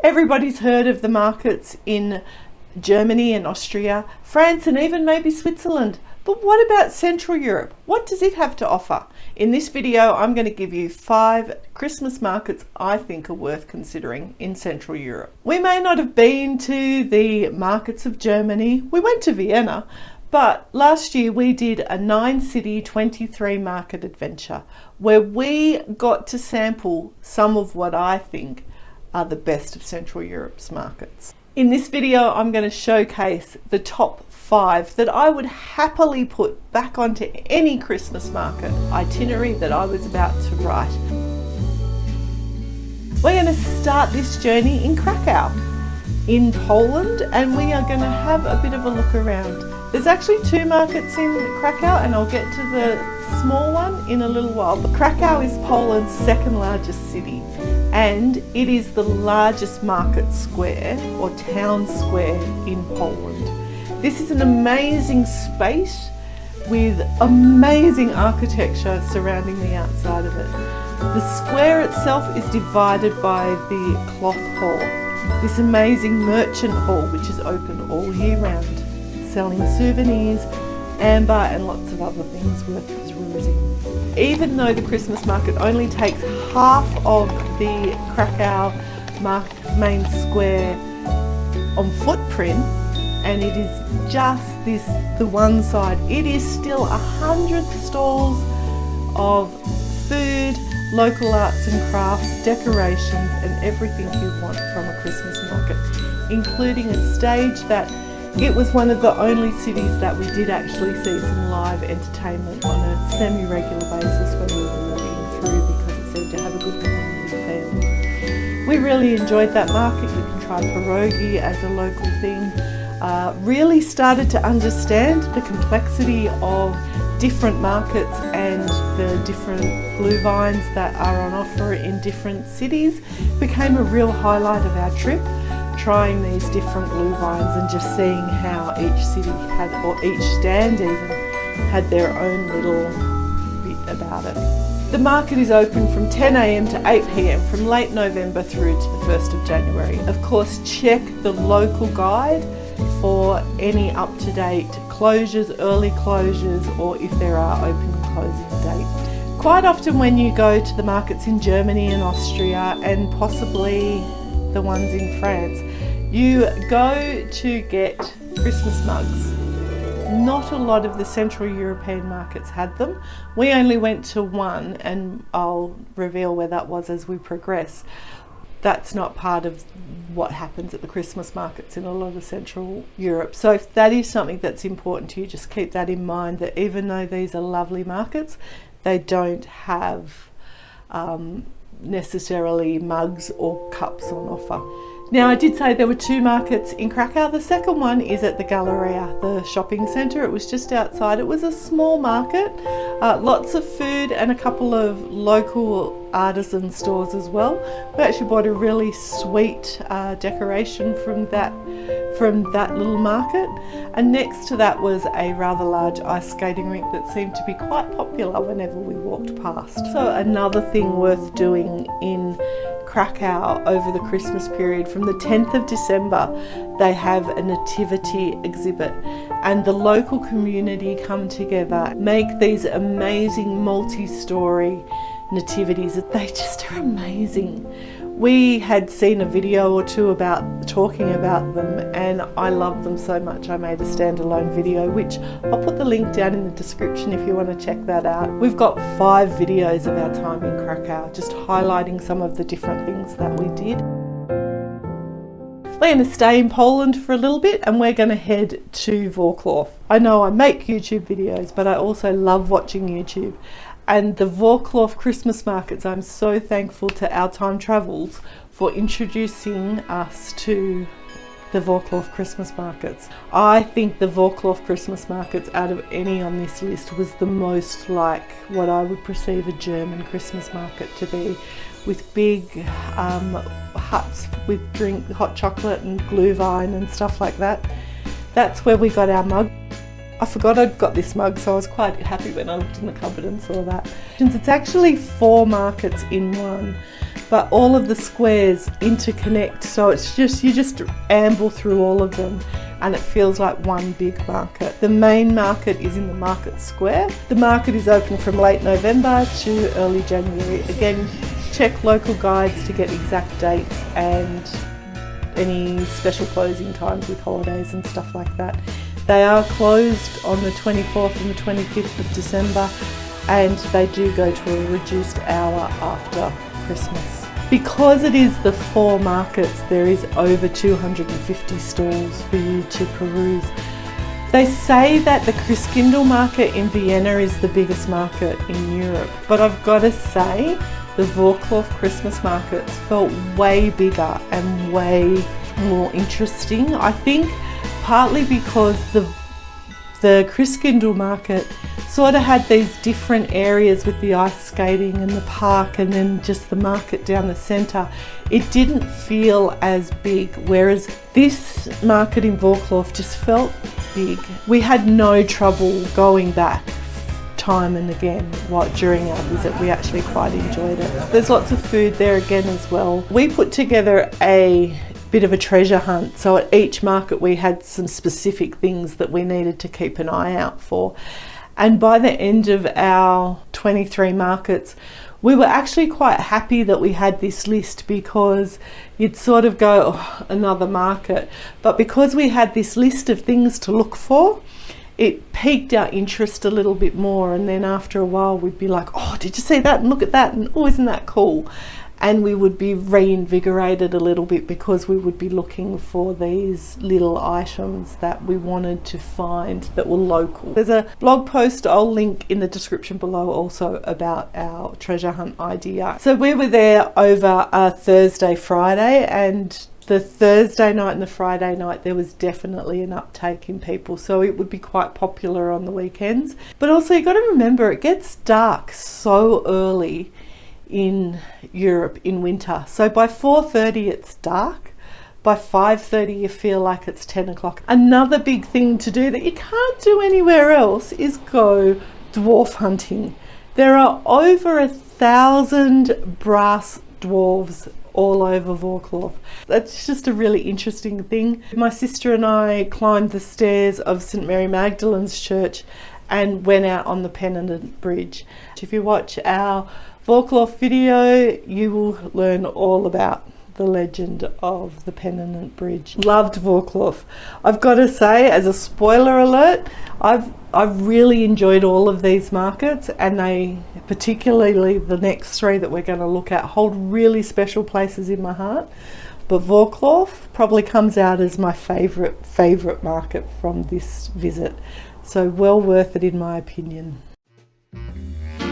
Everybody's heard of the markets in Germany and Austria, France, and even maybe Switzerland. But what about Central Europe? What does it have to offer? In this video, I'm going to give you 5 Christmas markets I think are worth considering in Central Europe. We may not have been to the markets of Germany. We went to Vienna, but last year we did a 9-city, 23 market adventure where we got to sample some of what I think are the best of Central Europe's markets. In this video, I'm going to showcase the top 5 that I would happily put back onto any Christmas market itinerary that I was about to write. We're going to start this journey in Krakow, in Poland, and we are going to have a bit of a look around. There's actually 2 markets in Krakow, and I'll get to the small one in a little while. But Krakow is Poland's 2nd largest city, and it is the largest market square or town square in Poland. This is an amazing space with amazing architecture surrounding the outside of it. The square itself is divided by the cloth hall, this amazing merchant hall which is open all year round, selling souvenirs, amber and lots of other things worth perusing. Even though the Christmas market only takes half of the Krakow main square on footprint, and it is just the one side, it is still 100 stalls of food, local arts and crafts, decorations and everything you want from a Christmas market, including a stage that it was one of the only cities that we did actually see some live entertainment on a semi-regular basis when we were walking through, because it seemed to have a good community feel. We really enjoyed that market. You can try pierogi as a local thing. Really started to understand the complexity of different markets and the different glühweins that are on offer in different cities. Became a real highlight of our trip, trying these different glühweins and just seeing how each city had, or each stand even, had their own little bit about it. The market is open from 10 AM to 8 PM from late November through to the 1st of January. Of course, check the local guide for any up-to-date closures, early closures, or if there are open and closing dates. Quite often when you go to the markets in Germany and Austria and possibly the ones in France, you go to get Christmas mugs. Not a lot of the Central European markets had them. We only went to one, and I'll reveal where that was as we progress. That's not part of what happens at the Christmas markets in a lot of Central Europe. So if that is something that's important to you, just keep that in mind, that even though these are lovely markets, they don't have necessarily mugs or cups on offer. Now, I did say there were 2 markets in Krakow. The second one is at the Galeria, the shopping centre. It was just outside. It was a small market, lots of food and a couple of local artisan stores as well. We actually bought a really sweet decoration from that little market, and next to that was a rather large ice skating rink that seemed to be quite popular whenever we walked past. So another thing worth doing in Krakow over the Christmas period, from the 10th of December, they have a Nativity exhibit, and the local community come together, make these amazing multi-story nativities. They just are amazing. We had seen a video or 2 about talking about them, and I love them so much I made a standalone video, which I'll put the link down in the description if you want to check that out. We've got 5 videos of our time in Krakow, just highlighting some of the different things that we did. We're going to stay in Poland for a little bit, and we're going to head to Wroclaw. I know I make YouTube videos, but I also love watching YouTube. And the Wroclaw Christmas markets, I'm so thankful to Our Time Travels for introducing us to the Wroclaw Christmas markets. I think the Wroclaw Christmas markets, out of any on this list, was the most like what I would perceive a German Christmas market to be, with big huts with hot chocolate and glühwein and stuff like that. That's where we got our mug. I forgot I'd got this mug, so I was quite happy when I looked in the cupboard and saw that. It's actually 4 markets in one. but all of the squares interconnect, so it's just, you just amble through all of them and it feels like one big market. The main market is in the market square. The market is open from late November to early January. Again, check local guides to get exact dates and any special closing times with holidays and stuff like that. They are closed on the 24th and the 25th of December, and they do go to a reduced hour after Christmas. Because it is the 4 markets, there is over 250 stalls for you to peruse. They say that the Christkindl market in Vienna is the biggest market in Europe, but I've got to say the Wroclaw Christmas markets felt way bigger and way more interesting. I think partly because the Christkindl market sort of had these different areas with the ice skating and the park and then just the market down the centre. It didn't feel as big, whereas this market in Wroclaw just felt big. We had no trouble going back time and again during our visit. We actually quite enjoyed it. There's lots of food there again as well. We put together a bit of a treasure hunt, so at each market we had some specific things that we needed to keep an eye out for, and by the end of our 23 markets we were actually quite happy that we had this list, because you'd sort of go, oh, another market, but because we had this list of things to look for, it piqued our interest a little bit more, and then after a while we'd be like, oh, did you see that, and look at that, and oh, isn't that cool? And we would be reinvigorated a little bit because we would be looking for these little items that we wanted to find that were local. There's a blog post I'll link in the description below also about our treasure hunt idea. So we were there over a Thursday, Friday, and the Thursday night and the Friday night there was definitely an uptake in people, so it would be quite popular on the weekends. But also you got to remember, it gets dark so early in Europe in winter, so by 4:30 it's dark, by 5:30 you feel like it's 10 o'clock. Another big thing to do that you can't do anywhere else is go dwarf hunting. There are over 1,000 brass dwarves all over Wroclaw. That's just a really interesting thing. My sister and I climbed the stairs of St Mary Magdalene's church and went out on the Pennant Bridge. If you watch our Wroclaw video, you will learn all about the legend of the Pennant Bridge. Loved Wroclaw. I've got to say, as a spoiler alert, I've really enjoyed all of these markets, and they, particularly the next 3 that we're going to look at, hold really special places in my heart. But Wroclaw probably comes out as my favourite market from this visit. So well worth it in my opinion.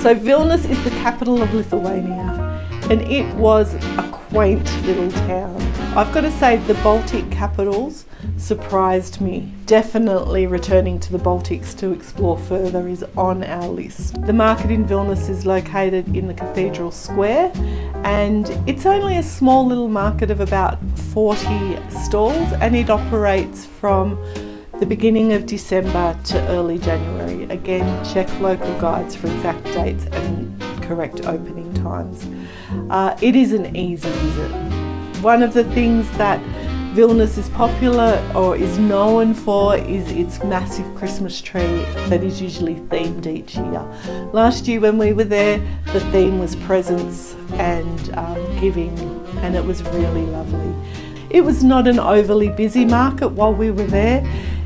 So Vilnius is the capital of Lithuania, and it was a quaint little town. I've got to say the Baltic capitals surprised me. Definitely returning to the Baltics to explore further is on our list. The market in Vilnius is located in the Cathedral Square, and it's only a small little market of about 40 stalls, and it operates from the beginning of December to early January. Again, check local guides for exact dates and correct opening times. It is an easy visit. One of the things that Vilnius is popular or is known for is its massive Christmas tree that is usually themed each year. Last year when we were there, the theme was presents and giving, and it was really lovely. It was not an overly busy market while we were there.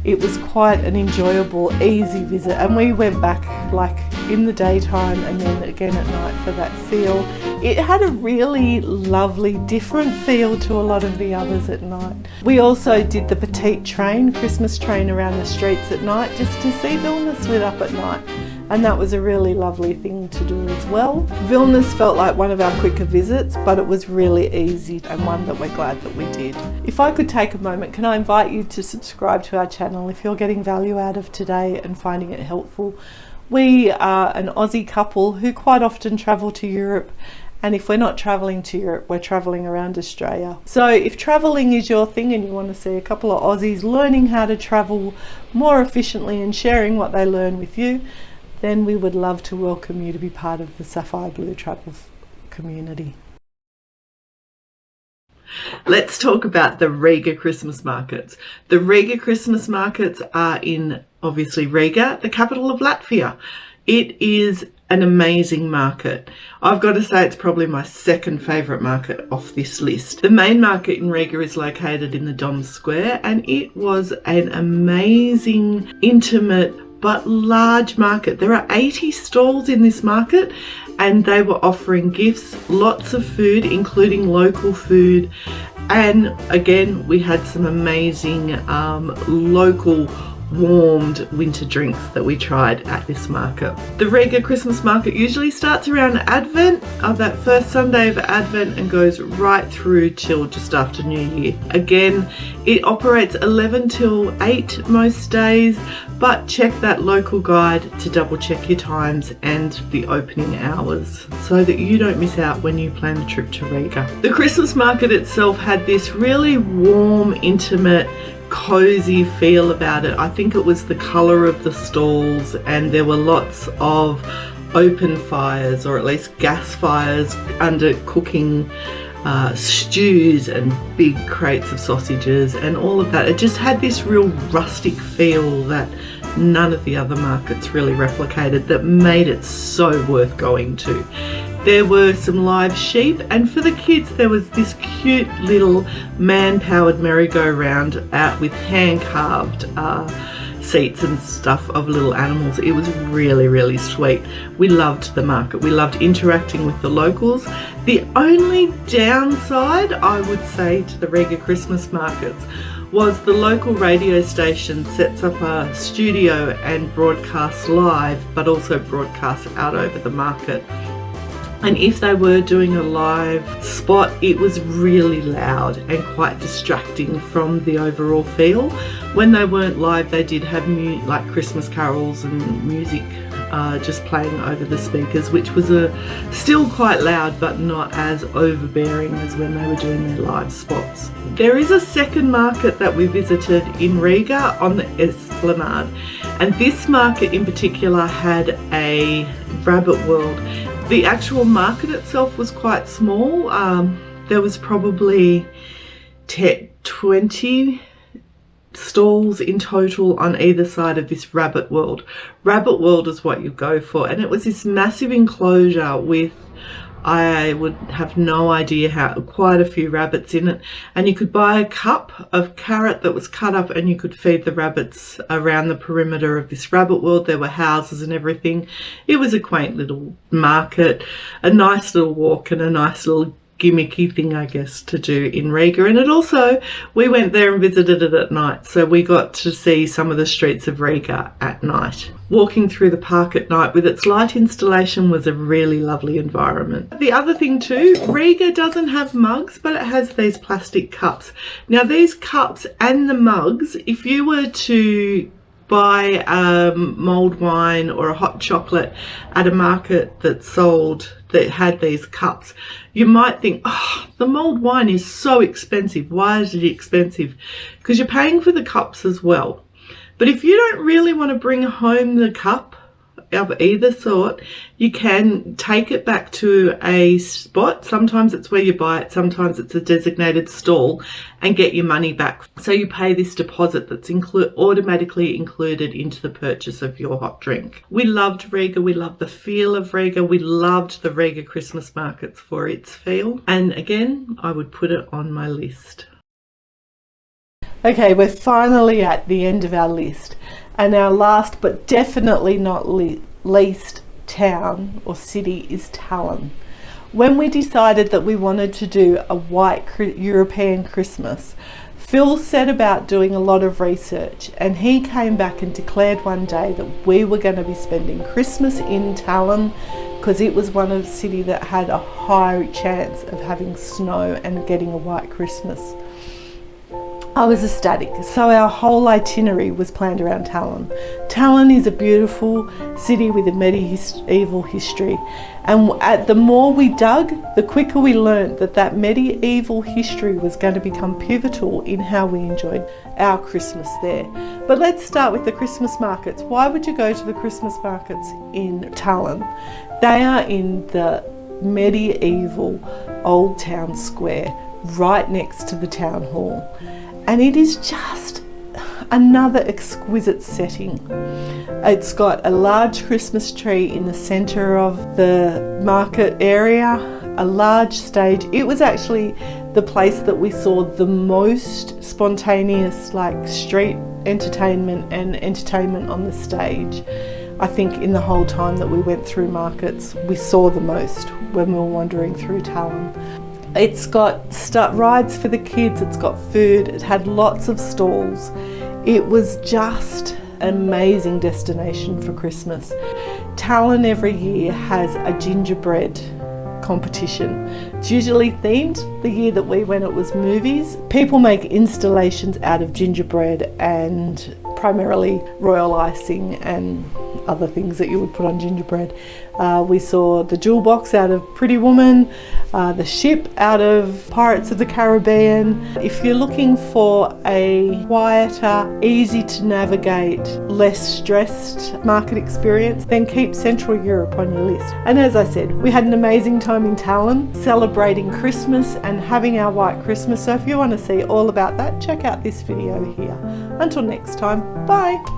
It was quite an enjoyable, easy visit, and we went back like in the daytime and then again at night for that feel. It had a really lovely, different feel to a lot of the others at night. We also did the petite train, Christmas train around the streets at night just to see Vilnius lit up at night. And that was a really lovely thing to do as well. Vilnius felt like one of our quicker visits, but it was really easy and one that we're glad that we did. If I could take a moment, can I invite you to subscribe to our channel if you're getting value out of today and finding it helpful. We are an Aussie couple who quite often travel to Europe, and if we're not travelling to Europe, we're travelling around Australia. So if travelling is your thing and you want to see a couple of Aussies learning how to travel more efficiently and sharing what they learn with you, then we would love to welcome you to be part of the Sapphire Blue Travel community. Let's talk about the Riga Christmas markets. The Riga Christmas markets are in, obviously, Riga, the capital of Latvia. It is an amazing market. I've got to say it's probably my second favourite market off this list. The main market in Riga is located in the Dom Square, and it was an amazing, intimate but large market. There are 80 stalls in this market, and they were offering gifts, lots of food, including local food. And again, we had some amazing local warmed winter drinks that we tried at this market. The Riga Christmas market usually starts around Advent, that first Sunday of Advent, and goes right through till just after New Year. Again, it operates 11 till 8 most days, but check that local guide to double check your times and the opening hours so that you don't miss out when you plan a trip to Riga. The Christmas market itself had this really warm, intimate, cozy feel about it. I think it was the colour of the stalls, and there were lots of open fires, or at least gas fires, under cooking stews and big crates of sausages and all of that. It just had this real rustic feel that none of the other markets really replicated, that made it so worth going to. There were some live sheep, and for the kids there was this cute little man-powered merry-go-round out with hand-carved seats and stuff of little animals. It was really, really sweet. We loved the market. We loved interacting with the locals. The only downside, I would say, to the Riga Christmas markets was the local radio station sets up a studio and broadcasts live, but also broadcasts out over the market. And if they were doing a live spot, it was really loud and quite distracting from the overall feel. When they weren't live, they did have like Christmas carols and music just playing over the speakers, which was still quite loud, but not as overbearing as when they were doing their live spots. There is a second market that we visited in Riga on the Esplanade, and this market in particular had a rabbit world. The actual market itself was quite small. There was probably 20 stalls in total on either side of this rabbit world. Rabbit world is what you go for, and it was this massive enclosure with, I would have no idea quite a few rabbits in it, and you could buy a cup of carrot that was cut up, and you could feed the rabbits around the perimeter of this rabbit world. There were houses and everything. It was a quaint little market, a nice little walk, and a nice little gimmicky thing, I guess, to do in Riga. And it also, we went there and visited it at night, so we got to see some of the streets of Riga at night. Walking through the park at night with its light installation was a really lovely environment. The other thing too, Riga doesn't have mugs, but it has these plastic cups. Now these cups and the mugs, if you were to buy mulled wine or a hot chocolate at a market that had these cups, you might think, oh, the mulled wine is so expensive. Why is it expensive? Because you're paying for the cups as well. But if you don't really want to bring home the cup of either sort, you can take it back to a spot. Sometimes it's where you buy it, sometimes it's a designated stall, and get your money back. So you pay this deposit that's automatically included into the purchase of your hot drink. We loved Riga. We loved the feel of Riga. We loved the Riga Christmas markets for its feel. And again, I would put it on my list. Okay, we're finally at the end of our list. And our last but definitely not least town or city is Tallinn. When we decided that we wanted to do a white European Christmas, Phil set about doing a lot of research, and he came back and declared one day that we were going to be spending Christmas in Tallinn because it was one of the cities that had a high chance of having snow and getting a white Christmas. I was ecstatic. So our whole itinerary was planned around Tallinn. Tallinn is a beautiful city with a medieval history. And the more we dug, the quicker we learned that medieval history was going to become pivotal in how we enjoyed our Christmas there. But let's start with the Christmas markets. Why would you go to the Christmas markets in Tallinn? They are in the medieval old town square, right next to the town hall. And it is just another exquisite setting. It's got a large Christmas tree in the centre of the market area, a large stage. It was actually the place that we saw the most spontaneous street entertainment and entertainment on the stage. I think in the whole time that we went through markets, we saw the most when we were wandering through Tallinn. It's got rides for the kids, it's got food, it had lots of stalls. It was just an amazing destination for Christmas. Tallinn every year has a gingerbread competition. It's usually themed. The year that we went, it was movies. People make installations out of gingerbread and primarily royal icing and other things that you would put on gingerbread. We saw the jewel box out of Pretty Woman, the ship out of Pirates of the Caribbean. If you're looking for a quieter, easy to navigate, less stressed market experience, then keep Central Europe on your list. And as I said, we had an amazing time in Tallinn, celebrating Christmas and having our white Christmas. So if you want to see all about that, check out this video here. Until next time, bye.